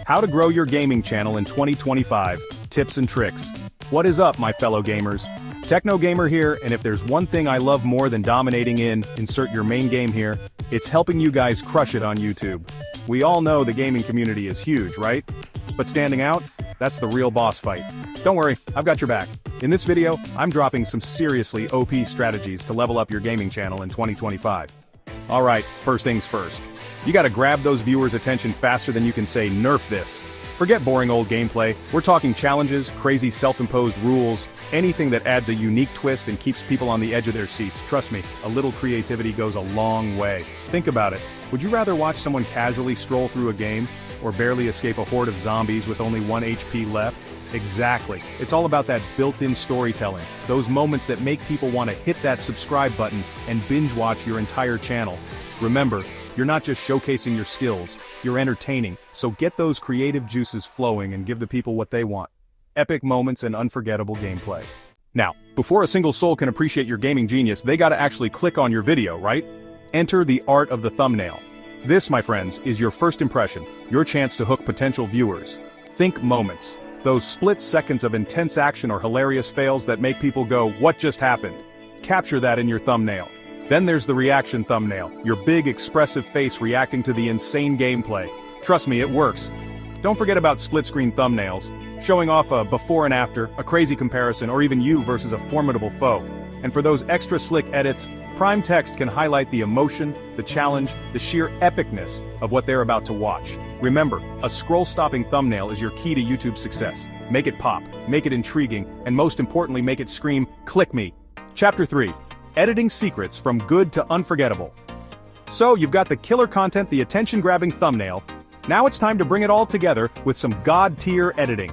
How to grow your gaming channel in 2025, tips and tricks. What is up, my fellow gamers? Techno Gamer here, and if there's one thing I love more than dominating insert your main game here, it's helping you guys crush it on YouTube. We all know the gaming community is huge, right? But standing out? That's the real boss fight. Don't worry, I've got your back. In this video, I'm dropping some seriously OP strategies to level up your gaming channel in 2025. Alright, first things first. You gotta grab those viewers' attention faster than you can say nerf this. Forget boring old gameplay, we're talking challenges, crazy self-imposed rules, anything that adds a unique twist and keeps people on the edge of their seats. Trust me, a little creativity goes a long way. Think about it. Would you rather watch someone casually stroll through a game, or barely escape a horde of zombies with only 1 HP left? Exactly. It's all about that built-in storytelling, those moments that make people want to hit that subscribe button and binge-watch your entire channel. Remember, you're not just showcasing your skills, you're entertaining, so get those creative juices flowing and give the people what they want. Epic moments and unforgettable gameplay. Now, before a single soul can appreciate your gaming genius, they gotta actually click on your video, right? Enter the art of the thumbnail. This, my friends, is your first impression, your chance to hook potential viewers. Think moments. Those split seconds of intense action or hilarious fails that make people go, "What just happened?" Capture that in your thumbnail. Then there's the reaction thumbnail, your big expressive face reacting to the insane gameplay. Trust me, it works. Don't forget about split-screen thumbnails, showing off a before and after, a crazy comparison, or even you versus a formidable foe. And for those extra slick edits, prime text can highlight the emotion, the challenge, the sheer epicness of what they're about to watch. Remember, a scroll-stopping thumbnail is your key to YouTube's success. Make it pop, make it intriguing, and most importantly make it scream, "Click me." Chapter 3. Editing secrets from good to unforgettable. So you've got the killer content, the attention-grabbing thumbnail. Now it's time to bring it all together with some god-tier editing.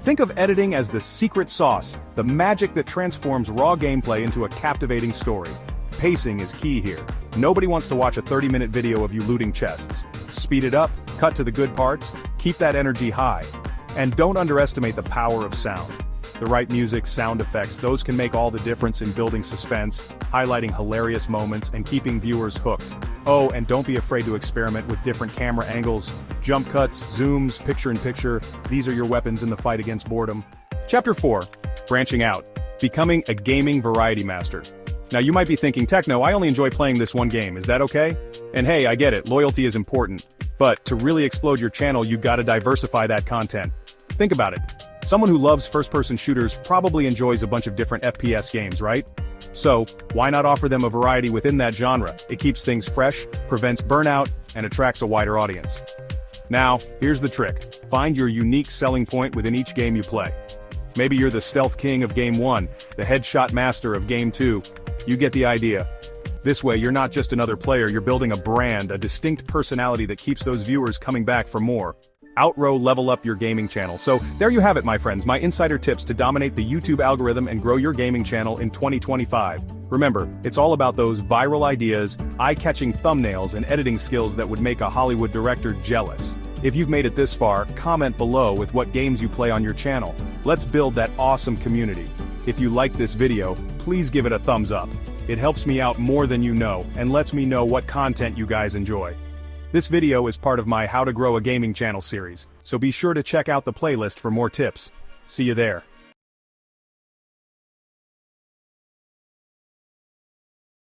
Think of editing as the secret sauce, the magic that transforms raw gameplay into a captivating story. Pacing is key here. Nobody wants to watch a 30-minute video of you looting chests. Speed it up, cut to the good parts, keep that energy high. And don't underestimate the power of sound. The right music, sound effects, those can make all the difference in building suspense, highlighting hilarious moments, and keeping viewers hooked. Oh, and don't be afraid to experiment with different camera angles, jump cuts, zooms, picture-in-picture. These are your weapons in the fight against boredom. Chapter 4. Branching out. Becoming a gaming variety master. Now you might be thinking, Techno, I only enjoy playing this one game, is that okay? And hey, I get it, loyalty is important. But to really explode your channel, you gotta diversify that content. Think about it. Someone who loves first-person shooters probably enjoys a bunch of different FPS games, right? So, why not offer them a variety within that genre? It keeps things fresh, prevents burnout, and attracts a wider audience. Now, here's the trick. Find your unique selling point within each game you play. Maybe you're the stealth king of Game 1, the headshot master of Game 2. You get the idea. This way, you're not just another player, you're building a brand, a distinct personality that keeps those viewers coming back for more. Outrow level up your gaming channel. So, there you have it, my friends, my insider tips to dominate the YouTube algorithm and grow your gaming channel in 2025. Remember, it's all about those viral ideas, eye-catching thumbnails, and editing skills that would make a Hollywood director jealous. If you've made it this far, comment below with what games you play on your channel. Let's build that awesome community. If you liked this video, please give it a thumbs up. It helps me out more than you know, and lets me know what content you guys enjoy. This video is part of my How to Grow a Gaming Channel series, so be sure to check out the playlist for more tips. See you there.